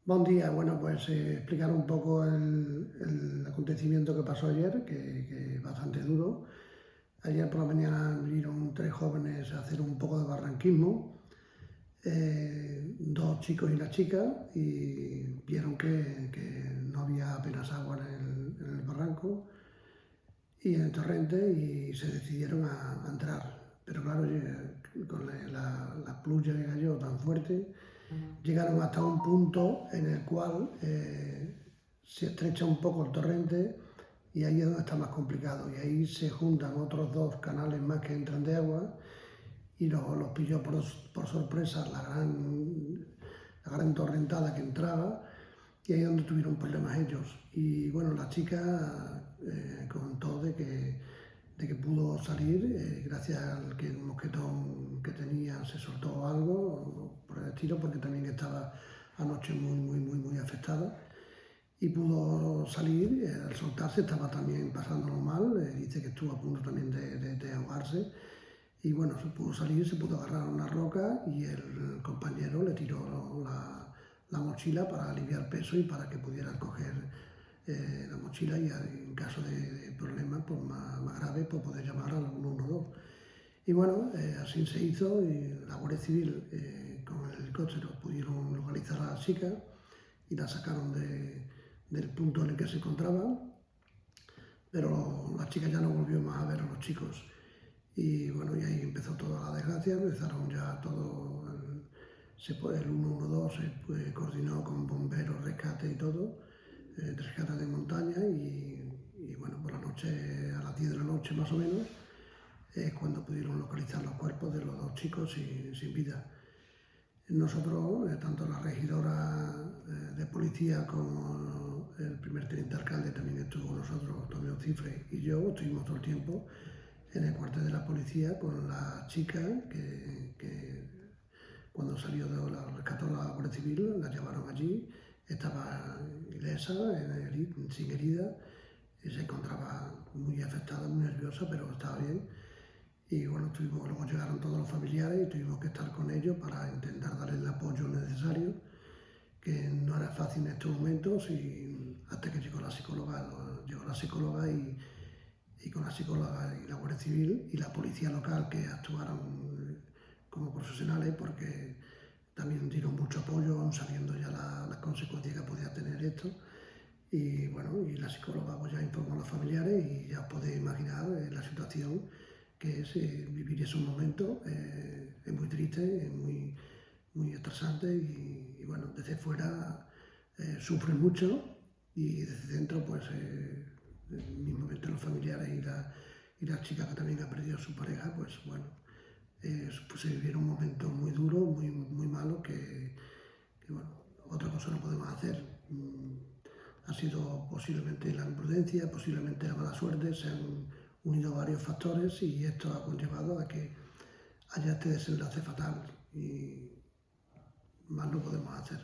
Buen día, bueno, pues explicar un poco el acontecimiento que pasó ayer, que es bastante duro. Ayer por la mañana vinieron tres jóvenes a hacer un poco de barranquismo, dos chicos y una chica, y vieron que no había apenas agua en el barranco y en el torrente y se decidieron a entrar. Pero claro, con la pluja que cayó tan fuerte, llegaron hasta un punto en el cual se estrecha un poco el torrente y ahí es donde está más complicado. Y ahí se juntan otros dos canales más que entran de agua y los pilló por sorpresa la gran torrentada que entraba y ahí es donde tuvieron problemas ellos. Y bueno, la chica contó de que pudo salir gracias al que el mosquetón que tenía se soltó algo por el estilo, porque también estaba anoche muy afectada y pudo salir. Al soltarse estaba también pasándolo mal, dice que estuvo a punto también de ahogarse y bueno, se pudo salir, se pudo agarrar a una roca y el compañero le tiró la mochila para aliviar peso y para que pudiera coger la mochila y en caso de problemas pues, más graves pues, poder llamar al 112. Y bueno, así se hizo y la Guardia Civil con el helicóptero pudieron localizar a la chica y la sacaron del punto en el que se encontraba, pero la chica ya no volvió más a ver a los chicos. Y bueno, y ahí empezó toda la desgracia, empezaron ya todo, el 112 se pues, coordinó con bomberos, rescate y todo, rescate de montaña y bueno, por la noche, a las 10 de la noche más o menos, es cuando pudieron localizar los cuerpos de los dos chicos sin vida. Nosotros, tanto la regidora de policía como el primer teniente alcalde también estuvo con nosotros, Tomeo Cifre y yo, estuvimos todo el tiempo en el cuartel de la policía con la chica que cuando salió de la rescató la Guardia Civil, la llevaron allí, estaba ilesa, sin herida, y se encontraba muy afectada, muy nerviosa, pero estaba bien. Y bueno, luego llegaron todos los familiares y tuvimos que estar con ellos para intentar darles el apoyo necesario, que no era fácil en estos momentos, y hasta que llegó la psicóloga, y con la psicóloga y la Guardia Civil y la policía local que actuaron como profesionales porque también dieron mucho apoyo, aún sabiendo ya las consecuencias que podía tener esto. Y bueno, y la psicóloga pues ya informó a los familiares y ya os podéis imaginar la situación que es vivir esos momentos. Es muy triste, es muy estresante y bueno, desde fuera sufren mucho y desde dentro pues mismamente los familiares y la chica que también ha perdido a su pareja, pues bueno, pues se vivieron momentos muy duros, muy malos que bueno, otra cosa no podemos hacer. Ha sido posiblemente la imprudencia, posiblemente la mala suerte, se han unido varios factores y esto ha conllevado a que haya este desenlace fatal y más no podemos hacer.